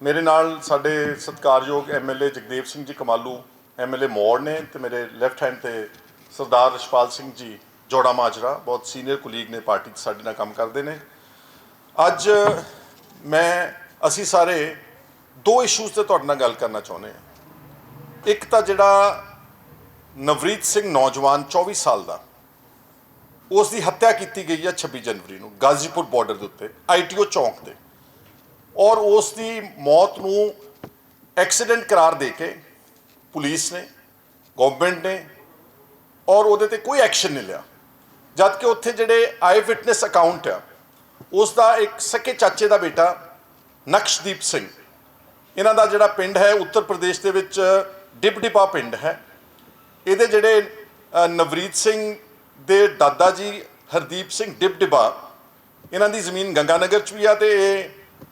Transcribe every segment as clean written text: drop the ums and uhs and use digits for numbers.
मेरे नाल साडे सत्कारयोग MLA जगदेव सिंह जी कमालू MLA मौड़ ने ते मेरे लैफ्ट हैंड ते सरदार रशपाल सिंह जी जोड़ा माजरा बहुत सीनियर कुलीग ने पार्टी साडे नाल काम करते हैं। अज मैं असी सारे दो इशूज़ ते तुहाडे नाल गल करना चाहुंदे हां। एक तां जिहड़ा नवरीत सिंह नौजवान 24 साल का उसकी हत्या की गई है 26 जनवरी को गाजीपुर बॉर्डर के उत्ते ITO चौंक से, और उसकी मौत नूं एक्सीडेंट करार दे के पुलिस ने गवर्नमेंट ने और वो कोई एक्शन नहीं लिया, जबकि उत्थे जिहड़े आई विटनेस अकाउंट है उसका एक सके चाचे का बेटा नक्शदीप सिंह, इन्हां दा जिहड़ा पिंड है उत्तर प्रदेश के विच डिबडिबा पिंड है। ये जिहड़े नवरीत सिंह दे दादा जी हरदीप सिंह डिबडिबा, इन्हां दी ज़मीन गंगानगर च भी आ ते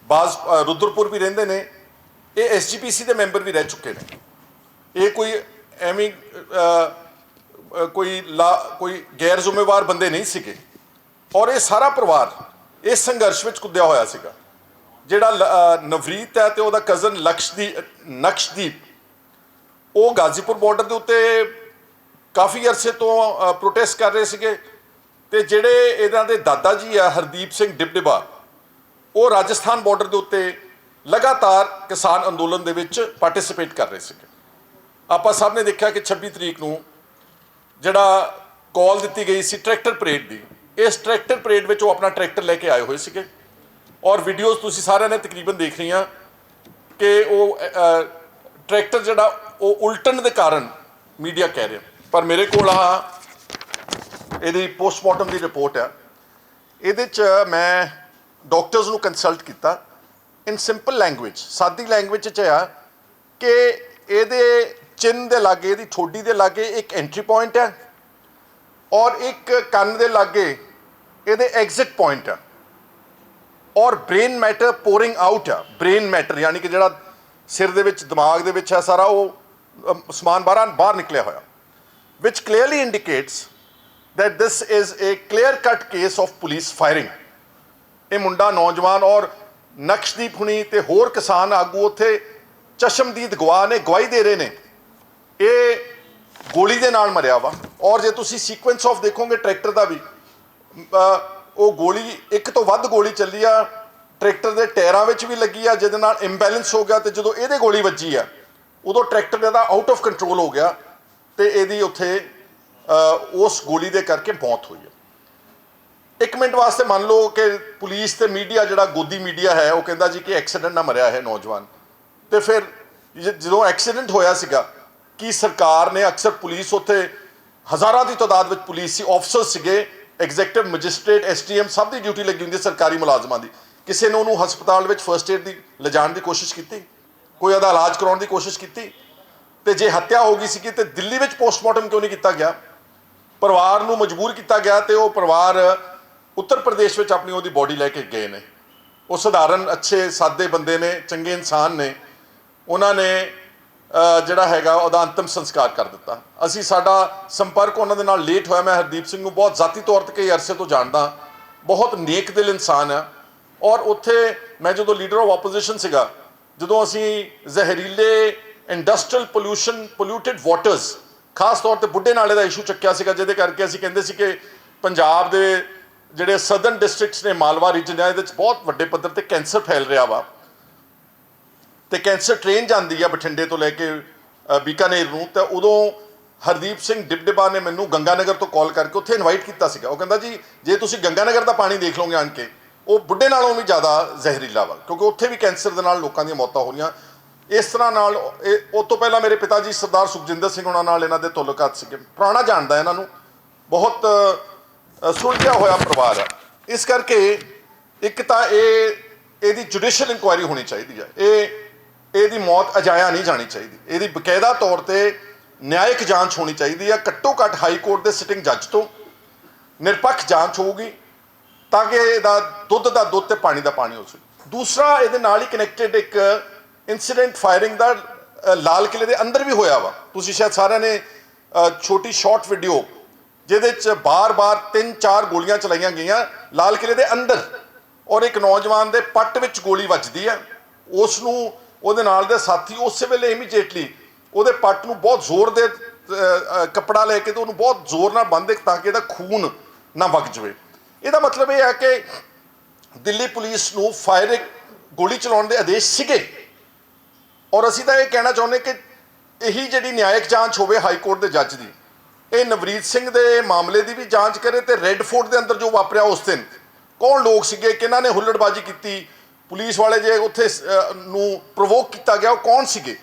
बाज रुद्रपुर भी रहिंदे ने। ये SGPC के मैंबर भी रह चुके हैं। ये कोई एवं कोई गैर जिम्मेवार बंदे नहीं सीगे, और ये सारा परिवार इस संघर्ष में कुद्या होया सीगा। जिहड़ा नवरीत है तो उसका कज़न नक्शदीप वो गाजीपुर बॉर्डर के उत्ते काफ़ी अरसे तो प्रोटेस्ट कर रहे थे, ते जिहड़े इन्हां दे दादा जी आ हरदीप सिंह डिबडिबा वो राजस्थान बॉर्डर के उत्ते लगातार किसान अंदोलन दे विच पार्टिसिपेट कर रहे थे। आपां सब ने देखा कि 26 तरीक नूं जिहड़ा कॉल दी गई सी ट्रैक्टर परेड की, इस ट्रैक्टर परेड में वो अपना ट्रैक्टर लैके आए हुए थे, और वीडियोज़ तुसीं सारिआं ने तकरीबन देख रही कि वो ट्रैक्टर जिहड़ा वो उल्टण के कारण मीडिया कह रहे, पर मेरे को ये पोस्टमार्टम की रिपोर्ट है। ये मैं डॉक्टर्स को कंसल्ट किया इन सिंपल लैंग्वेज सादी लैंग्वेज आ कि ये चिन्ह के लागे ये ठोडी के लागे एक एंट्री पॉइंट है और एक कन के लागे ये एग्जिट पॉइंट है, और ब्रेन मैटर पोरिंग आउट है। ब्रेन मैटर यानी कि जिहड़ा सिर दे विच दिमाग दे विच है सारा वो समान बाहर निकलिया होया, which clearly indicates that this is a clear cut case of police firing. ये मुंडा नौजवान और नक्शदीप हुणी ते होर किसान आगू उत्थे चशमदीद गवाह ने गवाही दे रहे हैं, ये गोली दे नाल मरिया वा। और जे तुसी सीक्वेंस ऑफ देखोगे ट्रैक्टर का भी वो गोली एक तो वध गोली चली आ, ट्रैक्टर के टायरां विच भी लगी आ, जिहदे नाल इंबैलेंस हो गया, तो जो ये गोली वजी है उदों ट्रैक्टर का आउट ऑफ कंट्रोल हो गया, तो यदी उत्थे उस गोली दे करके मौत हुई है। एक मिनट वास्ते मान लो कि पुलिस ते मीडिया जिहड़ा गोदी मीडिया है वो कहता जी कि एक्सीडेंट ना मरिया है नौजवान, तो फिर जो एक्सीडेंट होया सीगा कि सरकार ने अक्सर पुलिस उत्थे हज़ारां की तादाद में पुलिस सी ऑफिसर सीगे, एग्जैक्टिव मजिस्ट्रेट SDM सब की ड्यूटी लगी होंदी सरकारी मुलाजमां की, किसी ने उन्होंने हस्पताल में फर्स्ट एड की लिजाण की कोशिश की, कोई उसदा इलाज कराउण की कोशिश की, तो जे हत्या हो गई सी तो दिल्ली में पोस्टमार्टम क्यों नहीं किया गया, परिवार नूं मजबूर किया गया, तो वो परिवार उत्तर प्रदेश में अपनी वो बॉडी लैके गए ने। वो साधारण अच्छे सादे बंदे ने, चंगे इंसान ने, उन्होंने जिहड़ा हैगा उहदा अंतिम संस्कार कर दिता। असी साडा संपर्क उन्हां दे नाल लेट होया। मैं हरदीप सिंह नूं बहुत जाती तौर पर कई अरसे तो जानदा, बहुत नेक दिल इंसान है, और उत्थे मैं जो लीडर ऑफ ओपोजिशन सीगा, जो असी जहरीले इंडस्ट्रीयल पोल्यूटेड वाटर्स खास तौर पर बुढ़े नाले का इशू चुक्या सीगा, जिहदे करके असी कहंदे सी कि पंजाब दे जिहड़े सदर्न डिस्ट्रिक्ट्स ने मालवा रीजन है, इहदे बहुत वड्डे पद्धर ते कैंसर फैल रहा वा, तो कैंसर ट्रेन जाती है बठिंडे तो लैके बीकानेर नूं, तो उदों हरदीप सिंह डिबडिबा ने मैनू गंगानगर तो कॉल करके उत्थे इनवाइट किया सीगा। वो कहंदा जी जे तुसीं गंगानगर का पानी देख लोगे आण के, वो बुढ़े नालों भी ज़्यादा जहरीला वा, क्योंकि उत्थे भी कैंसर दे नाल लोकां दी मौतां हो रहीआं। इस तरह नाल उस तो पहला मेरे पिता जी सरदार सुखजिंदर सिंह उन्हां नाल इन्हां दे ताल्लुकात सीगे, पुराना जानदा इन्हां नूं, बहुत सुलझिया होया परिवार है। इस करके एक तो ये जुडिशियल इंक्वायरी होनी चाहिए है, ये मौत अजाया नहीं जानी चाहिए, ये बकायदा तौर पर न्यायिक जांच होनी चाहिए है। घट्टो घट्ट हाई कोर्ट के सिटिंग जज तो निरपक्ष जांच होगी, ताकि इसका दुध का दुध तो पानी का पानी हो सके। दूसरा ये ही कनैक्टेड एक इंसीडेंट फायरिंग का लाल किले के अंदर भी होया वा। तुसीं शायद सारे ने छोटी शॉर्ट वीडियो जिहदे बार बार 3-4 गोलियां चलाइया गई लाल किले के अंदर, और एक नौजवान के पट में गोली वजदी है, उसनूं ਉਹਦੇ ਨਾਲ ਦੇ ਸਾਥੀ ਉਸੇ ਵੇਲੇ ਇਮੀਡੀਏਟਲੀ ਉਹਦੇ ਪੱਟ ਨੂੰ ਬਹੁਤ ਜ਼ੋਰ ਦੇ ਕੱਪੜਾ ਲੈ ਕੇ ਤੇ ਉਹਨੂੰ ਬਹੁਤ ਜ਼ੋਰ ਨਾਲ ਬੰਨ੍ਹਦੇ ਤਾਂ ਕਿ ਇਹਦਾ ਖੂਨ ਨਾ ਵਗ ਜਾਵੇ। ਇਹਦਾ ਮਤਲਬ ਇਹ ਹੈ ਕਿ ਦਿੱਲੀ ਪੁਲਿਸ ਨੂੰ ਫਾਇਰਿੰਗ ਗੋਲੀ ਚਲਾਉਣ ਦੇ ਆਦੇਸ਼ ਸੀਗੇ ਔਰ ਅਸੀਂ ਤਾਂ ਇਹ ਕਹਿਣਾ ਚਾਹੁੰਦੇ ਕਿ ਇਹੀ ਜਿਹੜੀ ਨਿਆਇਕ ਜਾਂਚ ਹੋਵੇ ਹਾਈ ਕੋਰਟ ਦੇ ਜੱਜ ਦੀ, ਇਹ ਨਵਰੀਤ ਸਿੰਘ ਦੇ ਮਾਮਲੇ ਦੀ ਵੀ ਜਾਂਚ ਕਰੇ ਤੇ ਰੈੱਡ ਫੋਰਟ ਦੇ ਅੰਦਰ ਜੋ ਵਾਪਰਿਆ ਉਸ ਦਿਨ ਕੌਣ ਲੋਕ ਸੀਗੇ, ਕਿਹਨਾਂ ਨੇ ਹੁੱਲੜਬਾਜ਼ੀ ਕੀਤੀ, ਪੁਲਿਸ ਵਾਲੇ ਜੇ ਉੱਥੇ ਨੂੰ ਪ੍ਰੋਵੋਕ ਕੀਤਾ ਗਿਆ ਉਹ ਕੌਣ ਸੀਗੇ,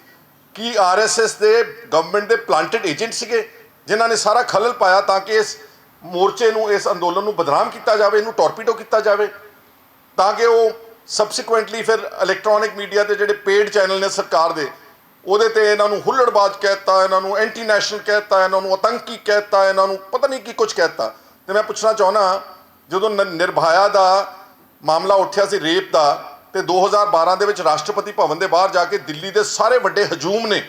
ਕੀ RSS ਦੇ ਗਵਰਨਮੈਂਟ ਦੇ ਪਲਾਂਟਡ ਏਜੰਟ ਸੀਗੇ ਜਿਨ੍ਹਾਂ ਨੇ ਸਾਰਾ ਖਲਲ ਪਾਇਆ ਤਾਂ ਕਿ ਇਸ ਮੋਰਚੇ ਨੂੰ ਇਸ ਅੰਦੋਲਨ ਨੂੰ ਬਦਨਾਮ ਕੀਤਾ ਜਾਵੇ, ਇਹਨੂੰ ਟੋਰਪੀਡੋ ਕੀਤਾ ਜਾਵੇ ਤਾਂ ਕਿ ਉਹ ਸਬਸੀਕੁਐਂਟਲੀ ਫਿਰ ਇਲੈਕਟ੍ਰੋਨਿਕ ਮੀਡੀਆ ਤੇ ਜਿਹੜੇ ਪੇਡ ਚੈਨਲ ਨੇ ਸਰਕਾਰ ਦੇ ਉਹਦੇ ਤੇ ਇਹਨਾਂ ਨੂੰ ਹੁੱਲੜਬਾਜ਼ ਕਹਿ ਦਿੱਤਾ, ਇਹਨਾਂ ਨੂੰ ਐਂਟੀ ਨੈਸ਼ਨਲ ਕਹਿ ਦਿੱਤਾ, ਇਹਨਾਂ ਨੂੰ ਆਤੰਕੀ ਕਹਿ ਦਿੱਤਾ, ਇਹਨਾਂ ਨੂੰ ਪਤਾ ਨਹੀਂ ਕੀ ਕੁਝ ਕਹਿ ਦਿੱਤਾ। ਤੇ ਮੈਂ ਪੁੱਛਣਾ ਚਾਹੁੰਦਾ ਜਦੋਂ ਨਿਰਭਇਆ ਦਾ ਮਾਮਲਾ ਉੱਠਿਆ ਸੀ ਰੇਪ ਦਾ ਤੇ 2012 ਦੇ ਵਿੱਚ ਰਾਸ਼ਟਰਪਤੀ ਭਵਨ ਦੇ ਬਾਹਰ ਜਾ ਕੇ ਦਿੱਲੀ ਦੇ ਸਾਰੇ ਵੱਡੇ ਹਜੂਮ ਨੇ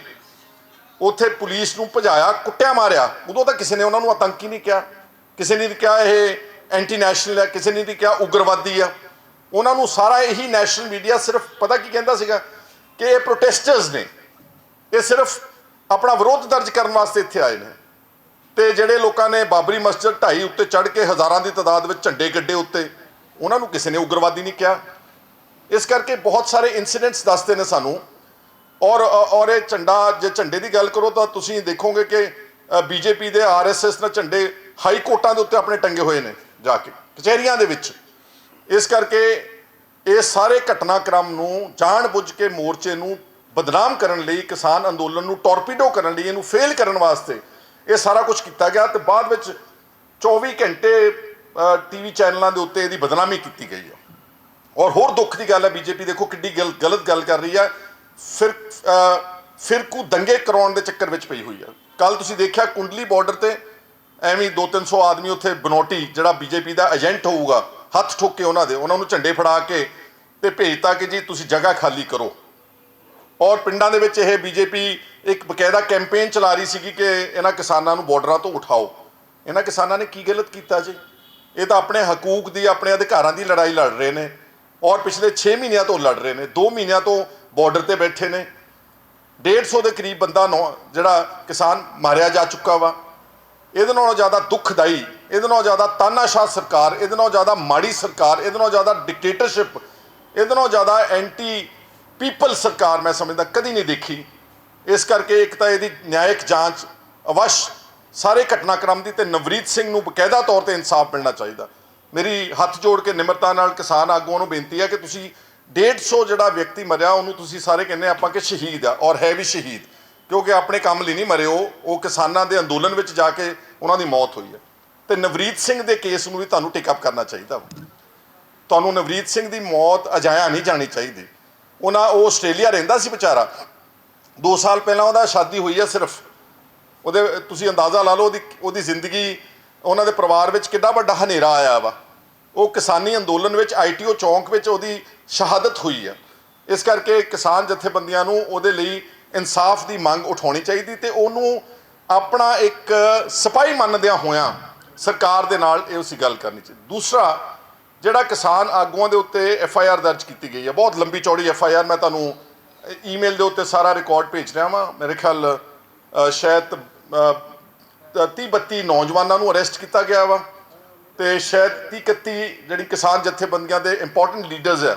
ਉੱਥੇ ਪੁਲਿਸ ਨੂੰ ਭਜਾਇਆ, ਕੁੱਟਿਆ, ਮਾਰਿਆ, ਉਦੋਂ ਤਾਂ ਕਿਸੇ ਨੇ ਉਹਨਾਂ ਨੂੰ ਆਤੰਕੀ ਨਹੀਂ ਕਿਹਾ, ਕਿਸੇ ਨੇ ਨਹੀਂ ਕਿਹਾ ਇਹ ਐਂਟੀ ਨੈਸ਼ਨਲ ਹੈ, ਕਿਸੇ ਨੇ ਨਹੀਂ ਕਿਹਾ ਉਗਰਵਾਦੀ ਆ। ਉਹਨਾਂ ਨੂੰ ਸਾਰਾ ਇਹੀ ਨੈਸ਼ਨਲ ਮੀਡੀਆ ਸਿਰਫ ਪਤਾ ਕੀ ਕਹਿੰਦਾ ਸੀਗਾ ਕਿ ਇਹ ਪ੍ਰੋਟੈਸਟਰਸ ਨੇ, ਇਹ ਸਿਰਫ ਆਪਣਾ ਵਿਰੋਧ ਦਰਜ ਕਰਨ ਵਾਸਤੇ ਇੱਥੇ ਆਏ ਨੇ। ਤੇ ਜਿਹੜੇ ਲੋਕਾਂ ਨੇ ਬਾਬਰੀ ਮਸਜਿਦ ਢਾਈ ਉੱਤੇ ਚੜ੍ਹ ਕੇ ਹਜ਼ਾਰਾਂ ਦੀ ਤਾਦਾਦ ਵਿੱਚ ਝੰਡੇ ਗੱਡੇ ਉੱਤੇ, ਉਹਨਾਂ ਨੂੰ ਕਿਸੇ ਨੇ ਉਗਰਵਾਦੀ ਨਹੀਂ ਕਿਹਾ। ਇਸ ਕਰਕੇ ਬਹੁਤ ਸਾਰੇ ਇਨਸੀਡੈਂਟਸ ਦੱਸਦੇ ਨੇ ਸਾਨੂੰ ਔਰ ਇਹ ਜੇ ਝੰਡੇ ਦੀ ਗੱਲ ਕਰੋ ਤਾਂ ਤੁਸੀਂ ਦੇਖੋਗੇ ਕਿ BJP ਦੇ RSS ਨਾਲ ਝੰਡੇ ਹਾਈ ਕੋਰਟਾਂ ਦੇ ਉੱਤੇ ਆਪਣੇ ਟੰਗੇ ਹੋਏ ਨੇ ਜਾ ਕੇ ਕਚਹਿਰੀਆਂ ਦੇ ਵਿੱਚ। ਇਸ ਕਰਕੇ ਇਹ ਸਾਰੇ ਘਟਨਾਕ੍ਰਮ ਨੂੰ ਜਾਣ-ਬੁੱਝ ਕੇ ਮੋਰਚੇ ਨੂੰ ਬਦਨਾਮ ਕਰਨ ਲਈ, ਕਿਸਾਨ ਅੰਦੋਲਨ ਨੂੰ ਟੋਰਪੀਡੋ ਕਰਨ ਲਈ, ਇਹਨੂੰ ਫੇਲ ਕਰਨ ਵਾਸਤੇ ਇਹ ਸਾਰਾ ਕੁਝ ਕੀਤਾ ਗਿਆ ਤੇ ਬਾਅਦ ਵਿੱਚ 24 ਘੰਟੇ TV ਚੈਨਲਾਂ ਦੇ ਉੱਤੇ ਇਹਦੀ ਬਦਨਾਮੀ ਕੀਤੀ ਗਈ ਹੈ। ਔਰ ਹੋਰ ਦੁੱਖ ਦੀ ਗੱਲ ਹੈ BJP ਦੇਖੋ ਕਿੱਡੀ ਗਲਤ ਗੱਲ ਕਰ ਰਹੀ ਹੈ, ਫਿਰਕੂ ਦੰਗੇ ਕਰਾਉਣ ਦੇ ਚੱਕਰ ਵਿੱਚ ਪਈ ਹੋਈ ਹੈ। ਕੱਲ ਤੁਸੀਂ ਦੇਖਿਆ ਕੁੰਡਲੀ ਬਾਰਡਰ ਤੇ ਐਵੇਂ 200-300 ਆਦਮੀ ਉੱਥੇ ਬਨੋਟੀ ਜਿਹੜਾ BJP ਦਾ ਏਜੰਟ ਹੋਊਗਾ ਹੱਥ ਠੋਕ ਕੇ ਉਹਨਾਂ ਨੂੰ ਝੰਡੇ ਫੜਾ ਕੇ ਤੇ ਭੇਜਤਾ ਕਿ ਜੀ ਤੁਸੀਂ ਜਗ੍ਹਾ ਖਾਲੀ ਕਰੋ। ਔਰ ਪਿੰਡਾਂ ਦੇ ਵਿੱਚ ਇਹ BJP ਇੱਕ ਬਕਾਇਦਾ ਕੈਂਪੇਨ ਚਲਾ ਰਹੀ ਸੀਗੀ ਕਿ ਇਹਨਾਂ ਕਿਸਾਨਾਂ ਨੂੰ ਬਾਰਡਰਾਂ ਤੋਂ ਉਠਾਓ। ਇਹਨਾਂ ਕਿਸਾਨਾਂ ਨੇ ਕੀ ਗਲਤ ਕੀਤਾ ਜੀ? ਇਹ ਤਾਂ ਆਪਣੇ ਹਕੂਕ ਦੀ, ਆਪਣੇ ਅਧਿਕਾਰਾਂ ਦੀ ਲੜਾਈ ਲੜ ਰਹੇ ਨੇ ਔਰ ਪਿਛਲੇ 6 ਮਹੀਨਿਆਂ ਤੋਂ ਲੜ ਰਹੇ ਨੇ। 2 ਮਹੀਨਿਆਂ ਤੋਂ ਬਾਰਡਰ ਤੇ ਬੈਠੇ ਨੇ। 150 ਦੇ ਕਰੀਬ ਬੰਦਾ ਜਿਹੜਾ ਕਿਸਾਨ ਮਾਰਿਆ ਜਾ ਚੁੱਕਾ ਵਾ। ਇਹਦੇ ਨਾਲੋਂ ਜ਼ਿਆਦਾ ਦੁੱਖਦਾਈ, ਇਹਦੇ ਨਾਲੋਂ ਜ਼ਿਆਦਾ ਤਾਨਾਸ਼ਾਹ ਸਰਕਾਰ, ਇਹਦੇ ਨਾਲੋਂ ਜ਼ਿਆਦਾ ਮਾੜੀ ਸਰਕਾਰ, ਇਹਦੇ ਨਾਲੋਂ ਜ਼ਿਆਦਾ ਡਿਕਟੇਟਰਸ਼ਿਪ, ਇਹਦੇ ਨਾਲੋਂ ਜ਼ਿਆਦਾ ਐਂਟੀ ਪੀਪਲ ਸਰਕਾਰ ਮੈਂ ਸਮਝਦਾ ਕਦੀ ਨਹੀਂ ਦੇਖੀ। ਇਸ ਕਰਕੇ ਇੱਕ ਤਾਂ ਇਹਦੀ ਨਿਆਇਕ ਜਾਂਚ ਅਵਸ਼ ਸਾਰੇ ਘਟਨਾਕ੍ਰਮ ਦੀ ਤੇ ਨਵਰੀਤ ਸਿੰਘ ਨੂੰ ਬਕਾਇਦਾ ਤੌਰ ਤੇ ਇਨਸਾਫ ਮਿਲਣਾ ਚਾਹੀਦਾ। ਮੇਰੀ ਹੱਥ ਜੋੜ ਕੇ ਨਿਮਰਤਾ ਨਾਲ ਕਿਸਾਨ ਆਗੂਆਂ ਨੂੰ ਬੇਨਤੀ ਹੈ ਕਿ ਤੁਸੀਂ 150 ਜਿਹੜਾ ਵਿਅਕਤੀ ਮਰਿਆ ਉਹਨੂੰ ਤੁਸੀਂ ਸਾਰੇ ਕਹਿੰਦੇ ਆਪਾਂ ਕਿ ਸ਼ਹੀਦ ਆ ਔਰ ਹੈ ਵੀ ਸ਼ਹੀਦ, ਕਿਉਂਕਿ ਆਪਣੇ ਕੰਮ ਲਈ ਨਹੀਂ ਮਰੇ, ਉਹ ਕਿਸਾਨਾਂ ਦੇ ਅੰਦੋਲਨ ਵਿੱਚ ਜਾ ਕੇ ਉਹਨਾਂ ਦੀ ਮੌਤ ਹੋਈ ਹੈ। ਤੇ ਨਵਰੀਤ ਸਿੰਘ ਦੇ ਕੇਸ ਨੂੰ ਵੀ ਤੁਹਾਨੂੰ ਟੇਕ ਅਪ ਕਰਨਾ ਚਾਹੀਦਾ। ਤੁਹਾਨੂੰ ਨਵਰੀਤ ਸਿੰਘ ਦੀ ਮੌਤ ਅਜਾਇਆ ਨਹੀਂ ਜਾਣੀ ਚਾਹੀਦੀ। ਉਹ ਆਸਟ੍ਰੇਲੀਆ ਰਹਿੰਦਾ ਸੀ ਵਿਚਾਰਾ, 2 ਸਾਲ ਪਹਿਲਾਂ ਉਹਦਾ ਸ਼ਾਦੀ ਹੋਈ ਹੈ ਸਿਰਫ। ਉਹਦੇ ਤੁਸੀਂ ਅੰਦਾਜ਼ਾ ਲਾ ਲਓ ਉਹਦੀ ਜ਼ਿੰਦਗੀ, ਉਹਨਾਂ ਦੇ ਪਰਿਵਾਰ ਵਿੱਚ ਕਿੰਨਾ ਵੱਡਾ ਹਨੇਰਾ ਆਇਆ ਵਾ। ਉਹ ਕਿਸਾਨੀ ਅੰਦੋਲਨ ਵਿੱਚ ITO ਚੌਂਕ ਵਿੱਚ ਉਹਦੀ ਸ਼ਹਾਦਤ ਹੋਈ ਹੈ। ਇਸ ਕਰਕੇ ਕਿਸਾਨ ਜਥੇਬੰਦੀਆਂ ਨੂੰ ਉਹਦੇ ਲਈ ਇਨਸਾਫ ਦੀ ਮੰਗ ਉਠਾਉਣੀ ਚਾਹੀਦੀ ਤੇ ਉਹਨੂੰ ਆਪਣਾ ਇੱਕ ਸਿਪਾਹੀ ਮੰਨਦਿਆਂ ਹੋਇਆਂ ਸਰਕਾਰ ਦੇ ਨਾਲ ਇਹ ਉਸੀ ਗੱਲ ਕਰਨੀ ਚਾਹੀਦੀ। ਦੂਸਰਾ, ਜਿਹੜਾ ਕਿਸਾਨ ਆਗੂਆਂ ਦੇ ਉੱਤੇ FIR ਦਰਜ ਕੀਤੀ ਗਈ ਹੈ, ਬਹੁਤ ਲੰਬੀ ਚੌੜੀ FIR, ਮੈਂ ਤੁਹਾਨੂੰ ਈਮੇਲ ਦੇ ਉੱਤੇ ਸਾਰਾ ਰਿਕਾਰਡ ਭੇਜ ਰਿਹਾ ਵਾਂ। ਮੇਰੇ ਖਿਆਲ ਸ਼ਾਇਦ 30-32 ਨੌਜਵਾਨਾਂ ਨੂੰ ਅਰੈਸਟ ਕੀਤਾ ਗਿਆ ਵਾ ਤੇ ਸ਼ਾਇਦ 30-31 ਜਿਹੜੀ ਕਿਸਾਨ ਜਥੇਬੰਦੀਆਂ ਦੇ ਇੰਪੋਰਟੈਂਟ ਲੀਡਰਸ ਹੈ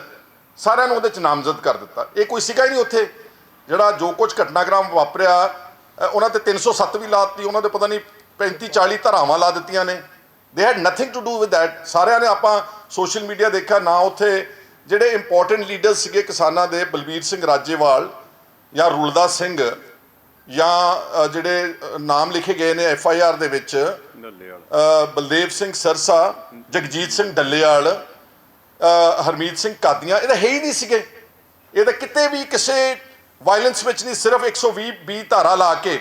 ਸਾਰਿਆਂ ਨੂੰ ਉਹਦੇ 'ਚ ਨਾਮਜ਼ਦ ਕਰ ਦਿੱਤਾ। ਇਹ ਕੋਈ ਸੀਗਾ ਹੀ ਨਹੀਂ ਉੱਥੇ। ਜਿਹੜਾ ਜੋ ਕੁਝ ਘਟਨਾਕ੍ਰਮ ਵਾਪਰਿਆ ਉਹਨਾਂ ਤੇ 307 ਵੀ ਲਾ ਦਿੱਤੀ, ਉਹਨਾਂ ਦੇ ਪਤਾ ਨਹੀਂ 35-40 ਧਾਰਾਵਾਂ ਲਾ ਦਿੱਤੀਆਂ ਨੇ। They had nothing to do with that. ਸਾਰਿਆਂ ਨੇ ਆਪਾਂ ਸੋਸ਼ਲ ਮੀਡੀਆ ਦੇਖਿਆ ਨਾ, ਉੱਥੇ ਜਿਹੜੇ ਇੰਪੋਰਟੈਂਟ ਲੀਡਰਸ ਸੀਗੇ ਕਿਸਾਨਾਂ ਦੇ, ਬਲਬੀਰ ਸਿੰਘ ਰਾਜੇਵਾਲ ਜਾਂ ਰੁਲਦਾ ਸਿੰਘ ਜਾਂ ਜਿਹੜੇ ਨਾਮ ਲਿਖੇ ਗਏ ਨੇ FIR ਦੇ ਵਿੱਚ, ਬਲਦੇਵ ਸਿੰਘ ਸਰਸਾ, ਜਗਜੀਤ ਸਿੰਘ ਡੱਲੇਵਾਲ, ਹਰਮੀਤ ਸਿੰਘ ਕਾਦੀਆਂ, ਇਹ ਤਾਂ ਹੈ ਹੀ ਨਹੀਂ ਸੀਗੇ। ਇਹ ਤਾਂ ਕਿਤੇ ਵੀ ਕਿਸੇ ਵਾਇਲੈਂਸ ਵਿੱਚ ਨਹੀਂ, ਸਿਰਫ 120 ਧਾਰਾ ਲਾ ਕੇ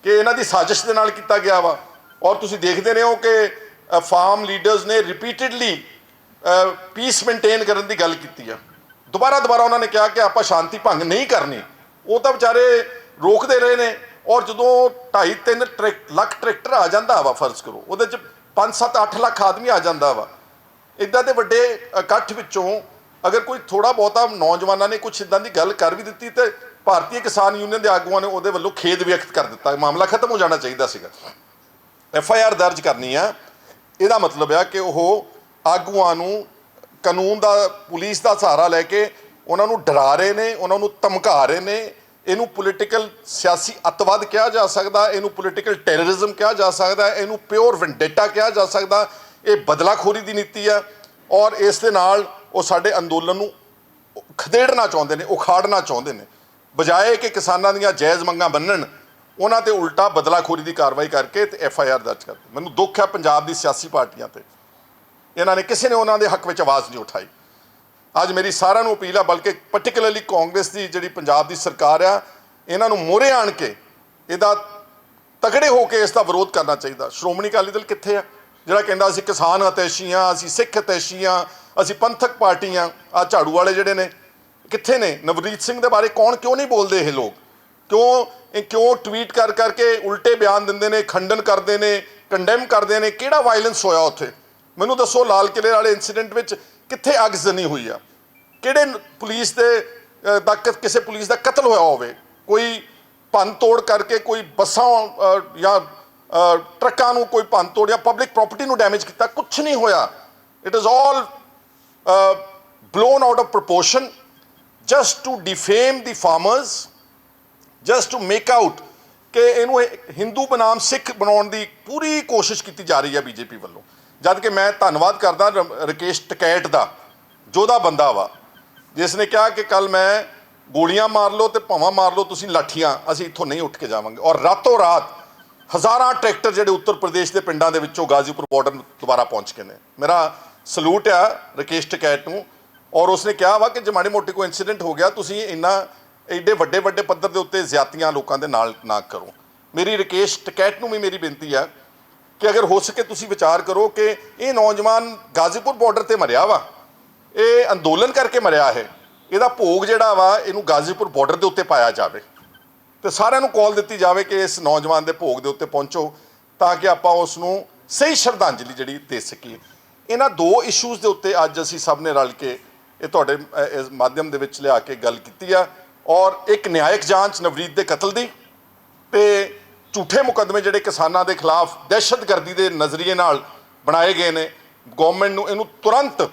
ਕਿ ਇਹਨਾਂ ਦੀ ਸਾਜ਼ਿਸ਼ ਦੇ ਨਾਲ ਕੀਤਾ ਗਿਆ ਵਾ। ਔਰ ਤੁਸੀਂ ਦੇਖਦੇ ਰਹੇ ਹੋ ਕਿ ਫਾਰਮ ਲੀਡਰਸ ਨੇ ਰਿਪੀਟਡਲੀ ਪੀਸ ਮੇਨਟੇਨ ਕਰਨ ਦੀ ਗੱਲ ਕੀਤੀ ਆ। ਦੁਬਾਰਾ ਉਹਨਾਂ ਨੇ ਕਿਹਾ ਕਿ ਆਪਾਂ ਸ਼ਾਂਤੀ ਭੰਗ ਨਹੀਂ ਕਰਨੀ। ਉਹ ਤਾਂ ਵਿਚਾਰੇ ਰੋਕਦੇ ਰਹੇ ਨੇ। ਔਰ ਜਦੋਂ 2.5-3 ਲੱਖ ਟਰੈਕਟਰ ਆ ਜਾਂਦਾ ਵਾ, ਫਰਜ਼ ਕਰੋ ਉਹਦੇ 'ਚ 5-7-8 ਲੱਖ ਆਦਮੀ ਆ ਜਾਂਦਾ ਵਾ, ਇੱਦਾਂ ਦੇ ਵੱਡੇ ਇਕੱਠ ਵਿੱਚੋਂ अगर कोई थोड़ा बहुता नौजवानों ने कुछ इदां दी गल कर भी दी तो भारतीय किसान यूनियन के आगुआं ने उहदे वल्लों खेद व्यक्त कर दिता, मामला खत्म हो जाना चाहिए सीगा। FIR दर्ज करनी आ, इहदा मतलब आ कि वह आगुआं नूं कानून का पुलिस का सहारा लैके उन्होंने डरा रहे हैं, उन्होंने धमका रहे हैं। इनू पोलिटिकल सियासी अतवाद कहा जा सकता, इनू पोलिटिकल टैररिज्म कहा जा सकता, इनू प्योर वेंडेटा कहा जा सकता। ये बदलाखोरी की नीति है और इस दे नाल वो साडे अंदोलन नूं खदेड़ना चाहते हैं, उखाड़ना चाहते हैं, बजाए कि किसानों दी जायज़ मंगां बन्नण उन्हां ते उल्टा बदलाखोरी की कार्रवाई करके ते FIR दर्ज करते। मैनूं दुख है पंजाब दी सियासी पार्टियां ते इन्हां ने किसी ने उन्हां दे हक विच आवाज़ नहीं उठाई। अज मेरी सारिਆਂ ਨੂੰ अपील है, बल्कि पर्टिकुलरली कांग्रेस की जी पंजाब की सरकार आ, इन्हां नूं मोहरे आण के इहदा तगड़े होकर इसका विरोध करना चाहिए। श्रोमणी अकाली दल कित्थे आ जिहड़ा कहंदा असीं किसान हितैषी हाँ, असीं सिख हितैषी हाँ, असीं पंथक पार्टी हाँ। आ झाड़ू वाले जिहड़े ने कित्थे ने? नवरीत सिंह के बारे कौन क्यों नहीं बोलते? ये लोग क्यों ट्वीट कर करके उल्टे बयान दिंदे ने, खंडन करते हैं, कंडैम करते हैं? किहड़ा वायलेंस होया उत्थे? मैनूं दसो, लाल किले वाले इंसीडेंट विच कित्थे अगजनी हुई आ? किहड़े पुलिस के किसी पुलिस का कतल होया होवे? कोई भन तोड़ करके कोई बसां या ट्रकां नूं कोई भन तोड़ या पब्लिक प्रॉपर्टी नूं डैमेज किया? कुछ नहीं होया। It is all blown out of proportion just to defame the farmers, just to make out कि इनू हिंदू बनाम सिख बनाने की पूरी कोशिश की जा रही है BJP वालों। जद कि मैं धन्नवाद करदा राकेश टिकैत का, जोधा बंदा वा, जिसने कहा कि कल मैं गोलियां मार लो तो भावां मार लो, तुसीं लाठियां, असीं इत्थों नहीं उठ के जावांगे। और रातों रात हज़ारां ट्रैक्टर जिहड़े उत्तर प्रदेश के पिंडां दे विच्चों गाजीपुर बॉर्डर दोबारा पहुँच के ने। मेरा सलूट आ राकेश टिकैत नूं। और उसने कहा वा कि जो माड़ी मोटी कोई इंसीडेंट हो गया, तुसीं इन्ना एडे वड्डे वड्डे पद्धर के उत्ते ज्यादतियां लोगों के नाल ना करो। मेरी राकेश टिकैत नूं भी मेरी बेनती है कि अगर हो सके तुसीं विचार करो कि ये नौजवान गाजीपुर बॉर्डर ते मरिया वा, ये अंदोलन करके मरिया है, ਇਹਦਾ ਭੋਗ ਜਿਹੜਾ ਵਾ ਇਹਨੂੰ गाजीपुर बॉर्डर ਦੇ ਉੱਤੇ ਪਾਇਆ ਜਾਵੇ ਤੇ ਸਾਰਿਆਂ ਨੂੰ ਕਾਲ ਦਿੱਤੀ ਜਾਵੇ ਕਿ ਇਸ ਨੌਜਵਾਨ ਦੇ ਭੋਗ ਦੇ ਉੱਤੇ ਪਹੁੰਚੋ ਤਾਂ ਕਿ ਆਪਾਂ ਉਸ ਨੂੰ ਸਹੀ ਸ਼ਰਧਾਂਜਲੀ ਜਿਹੜੀ ਦੇ ਸਕੀਏ। ਇਹਨਾਂ ਦੋ ਇਸ਼ੂਜ਼ ਦੇ ਉੱਤੇ ਅੱਜ ਅਸੀਂ ਸਭ ਨੇ ਰਲ ਕੇ ਇਹ ਤੁਹਾਡੇ ਇਸ ਮਾਧਿਅਮ ਦੇ ਵਿੱਚ ਲਿਆ ਕੇ ਗੱਲ ਕੀਤੀ ਆ। ਔਰ ਇੱਕ ਨਿਆਇਕ ਜਾਂਚ ਨਵਰੀਤ ਦੇ ਕਤਲ ਦੀ ਤੇ ਝੂਠੇ ਮੁਕੱਦਮੇ ਜਿਹੜੇ ਕਿਸਾਨਾਂ ਦੇ ਖਿਲਾਫ ਦਹਿਸ਼ਤਗਰਦੀ ਦੇ ਨਜ਼ਰੀਏ ਨਾਲ ਬਣਾਏ ਗਏ ਨੇ, ਗਵਰਨਮੈਂਟ ਨੂੰ ਇਹਨੂੰ ਤੁਰੰਤ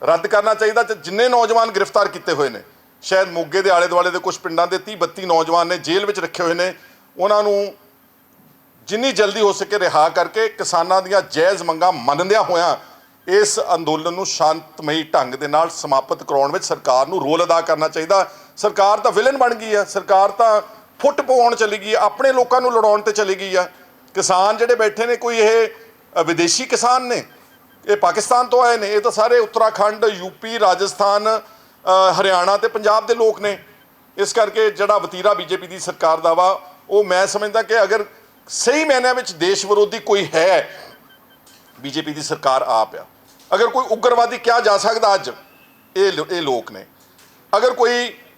रद्द करना चाहिए। तो जिन्ने नौजवान गिरफ्तार किए हुए हैं, शायद मोगे के आले दुआले के कुछ पिंडों के 30-32 नौजवान ने जेल में रखे हुए हैं, उन्होंने जिन्नी जल्दी हो सके रिहा करके किसानों दी जायज़ मंगां मनदियां होया इस अंदोलन नूं शांतमई ढंग दे नाल समाप्त कराउण विच सरकार नूं रोल अदा करना चाहिए। सरकार तो विलन बन गई है, सरकार तो फुट पवाउण चली गई, अपने लोगों नूं लड़ाउण ते चली गई है। किसान जिहड़े बैठे ने कोई ये विदेशी किसान ने, ये पाकिस्तान तो आए ने, ये तो सारे उत्तराखंड, यूपी, राजस्थान, हरियाणा ते पंजाब के लोग ने। इस करके जिहड़ा वतीरा BJP की सरकार दा वा वो मैं समझदा कि अगर सही मायने में देश विरोधी कोई है BJP की सरकार आप आ। अगर कोई उग्रवादी कहा जा सकता अज ये लोग ने, अगर कोई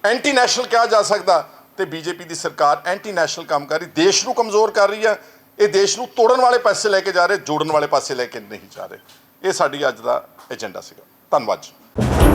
एंटी नैशनल कहा जा सकता तो BJP की सरकार एंटी नैशनल काम कर रही, देश को कमज़ोर कर रही है। ये देश को तोड़न वाले पासे लैके जा रहे, जोड़न वाले पासे लैके नहीं जा रहे। ये साडी अज दा एजेंडा सीगा। धन्नवाद जी।